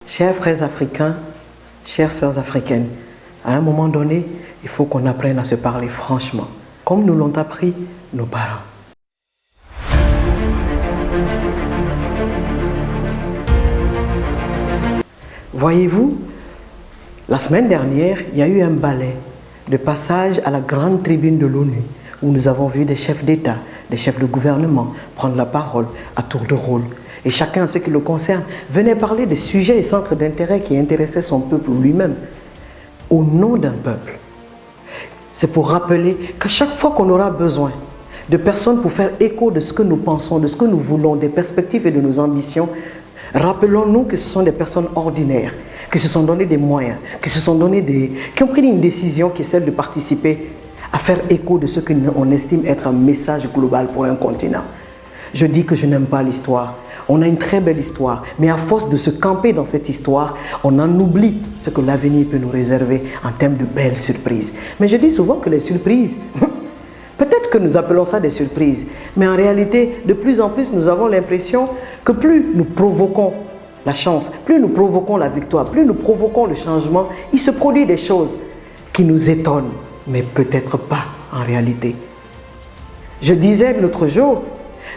Chers frères africains, chères sœurs africaines, à un moment donné, il faut qu'on apprenne à se parler franchement, comme nous l'ont appris nos parents. Voyez-vous, la semaine dernière, il y a eu un ballet de passage à la grande tribune de l'ONU, où nous avons vu des chefs d'État, des chefs de gouvernement prendre la parole à tour de rôle. Et chacun, ce qui le concerne, venait parler des sujets et centres d'intérêt qui intéressaient son peuple lui-même, au nom d'un peuple. C'est pour rappeler qu'à chaque fois qu'on aura besoin de personnes pour faire écho de ce que nous pensons, de ce que nous voulons, des perspectives et de nos ambitions, rappelons-nous que ce sont des personnes ordinaires, qui se sont donné des moyens, qui ont pris une décision qui est celle de participer à faire écho de ce qu'on estime être un message global pour un continent. Je dis que je n'aime pas l'histoire. On a une très belle histoire, mais à force de se camper dans cette histoire, on en oublie ce que l'avenir peut nous réserver en termes de belles surprises. Mais je dis souvent que les surprises, peut-être que nous appelons ça des surprises, mais en réalité, de plus en plus, nous avons l'impression que plus nous provoquons la chance, plus nous provoquons la victoire, plus nous provoquons le changement, il se produit des choses qui nous étonnent, mais peut-être pas en réalité. Je disais l'autre jour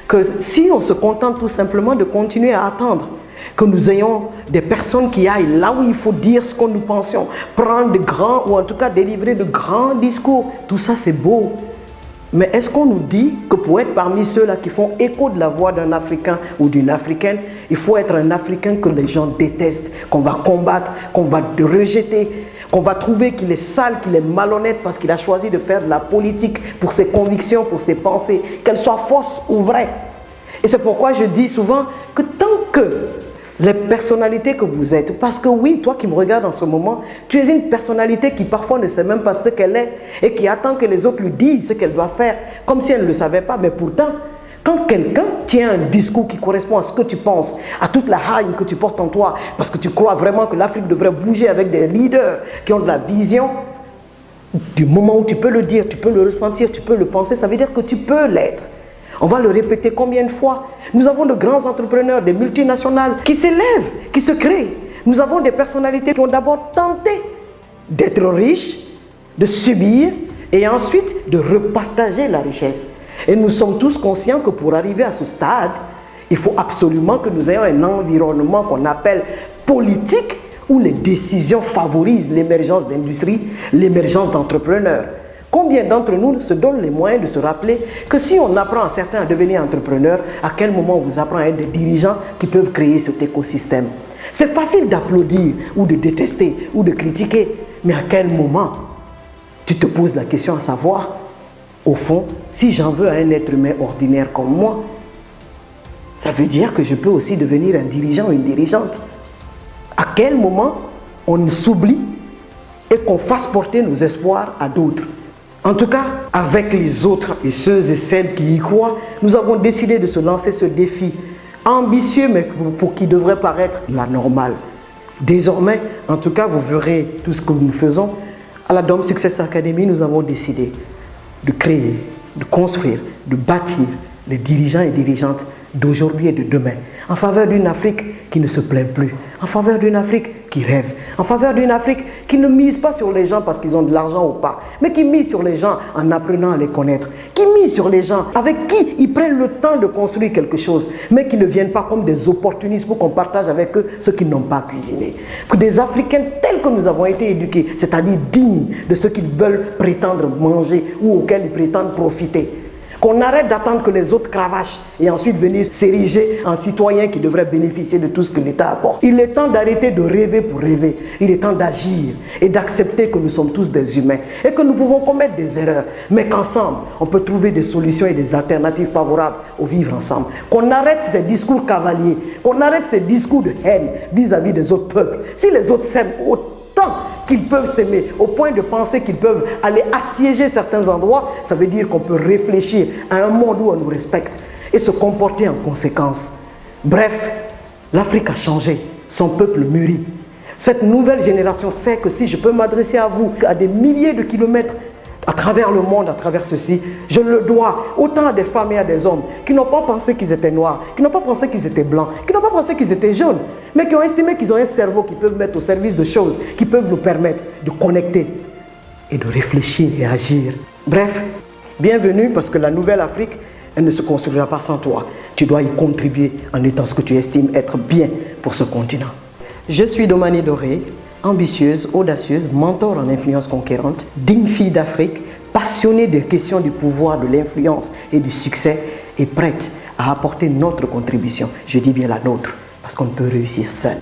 que si on se contente tout simplement de continuer à attendre que nous ayons des personnes qui aillent là où il faut dire ce que nous pensions, prendre de grands, ou en tout cas délivrer de grands discours, tout ça c'est beau. Mais est-ce qu'on nous dit que pour être parmi ceux-là qui font écho de la voix d'un Africain ou d'une Africaine, il faut être un Africain que les gens détestent, qu'on va combattre, qu'on va rejeter, qu'on va trouver qu'il est sale, qu'il est malhonnête parce qu'il a choisi de faire de la politique pour ses convictions, pour ses pensées, qu'elles soient fausses ou vraies. Et c'est pourquoi je dis souvent que tant que les personnalités que vous êtes, parce que oui, toi qui me regardes en ce moment, tu es une personnalité qui parfois ne sait même pas ce qu'elle est et qui attend que les autres lui disent ce qu'elle doit faire, comme si elle ne le savait pas, mais pourtant, quand quelqu'un tient un discours qui correspond à ce que tu penses, à toute la haine que tu portes en toi, parce que tu crois vraiment que l'Afrique devrait bouger avec des leaders qui ont de la vision, du moment où tu peux le dire, tu peux le ressentir, tu peux le penser, ça veut dire que tu peux l'être. On va le répéter combien de fois? Nous avons de grands entrepreneurs, des multinationales qui s'élèvent, qui se créent. Nous avons des personnalités qui ont d'abord tenté d'être riches, de subir et ensuite de repartager la richesse. Et nous sommes tous conscients que pour arriver à ce stade, il faut absolument que nous ayons un environnement qu'on appelle politique où les décisions favorisent l'émergence d'industries, l'émergence d'entrepreneurs. Combien d'entre nous se donnent les moyens de se rappeler que si on apprend à certains à devenir entrepreneurs, à quel moment on vous apprend à être des dirigeants qui peuvent créer cet écosystème? C'est facile d'applaudir ou de détester ou de critiquer, mais à quel moment tu te poses la question à savoir, au fond, si j'en veux à un être humain ordinaire comme moi, ça veut dire que je peux aussi devenir un dirigeant ou une dirigeante. À quel moment on s'oublie et qu'on fasse porter nos espoirs à d'autres? En tout cas, avec les autres et ceux et celles qui y croient, nous avons décidé de se lancer ce défi ambitieux, mais pour qui devrait paraître la normale. Désormais, en tout cas, vous verrez tout ce que nous faisons. À la Dome Success Academy, nous avons décidé de créer, de construire, de bâtir les dirigeants et dirigeantes d'aujourd'hui et de demain, en faveur d'une Afrique qui ne se plaint plus, en faveur d'une Afrique qui rêve, en faveur d'une Afrique qui ne mise pas sur les gens parce qu'ils ont de l'argent ou pas, mais qui mise sur les gens en apprenant à les connaître, qui mise sur les gens avec qui ils prennent le temps de construire quelque chose, mais qui ne viennent pas comme des opportunistes pour qu'on partage avec eux ce qu'ils n'ont pas cuisiné. Que des Africains tels que nous avons été éduqués, c'est-à-dire dignes de ce qu'ils veulent prétendre manger ou auxquels ils prétendent profiter. Qu'on arrête d'attendre que les autres cravachent et ensuite venir s'ériger en citoyens qui devraient bénéficier de tout ce que l'État apporte. Il est temps d'arrêter de rêver pour rêver. Il est temps d'agir et d'accepter que nous sommes tous des humains et que nous pouvons commettre des erreurs, mais qu'ensemble, on peut trouver des solutions et des alternatives favorables au vivre ensemble. Qu'on arrête ces discours cavaliers, qu'on arrête ces discours de haine vis-à-vis des autres peuples. Si les autres s'aiment autant qu'ils peuvent s'aimer, au point de penser qu'ils peuvent aller assiéger certains endroits, ça veut dire qu'on peut réfléchir à un monde où on nous respecte et se comporter en conséquence. Bref, l'Afrique a changé, son peuple mûrit. Cette nouvelle génération sait que si je peux m'adresser à vous à des milliers de kilomètres à travers le monde, à travers ceci, je le dois autant à des femmes et à des hommes qui n'ont pas pensé qu'ils étaient noirs, qui n'ont pas pensé qu'ils étaient blancs, qui n'ont pas pensé qu'ils étaient jaunes, mais qui ont estimé qu'ils ont un cerveau qui peuvent mettre au service de choses qui peuvent nous permettre de connecter et de réfléchir et agir. Bref, bienvenue parce que la nouvelle Afrique, elle ne se construira pas sans toi. Tu dois y contribuer en étant ce que tu estimes être bien pour ce continent. Je suis Domani Doré, ambitieuse, audacieuse, mentor en influence conquérante, digne fille d'Afrique, passionnée des questions du pouvoir, de l'influence et du succès et prête à apporter notre contribution. Je dis bien la nôtre, parce qu'on ne peut réussir seul.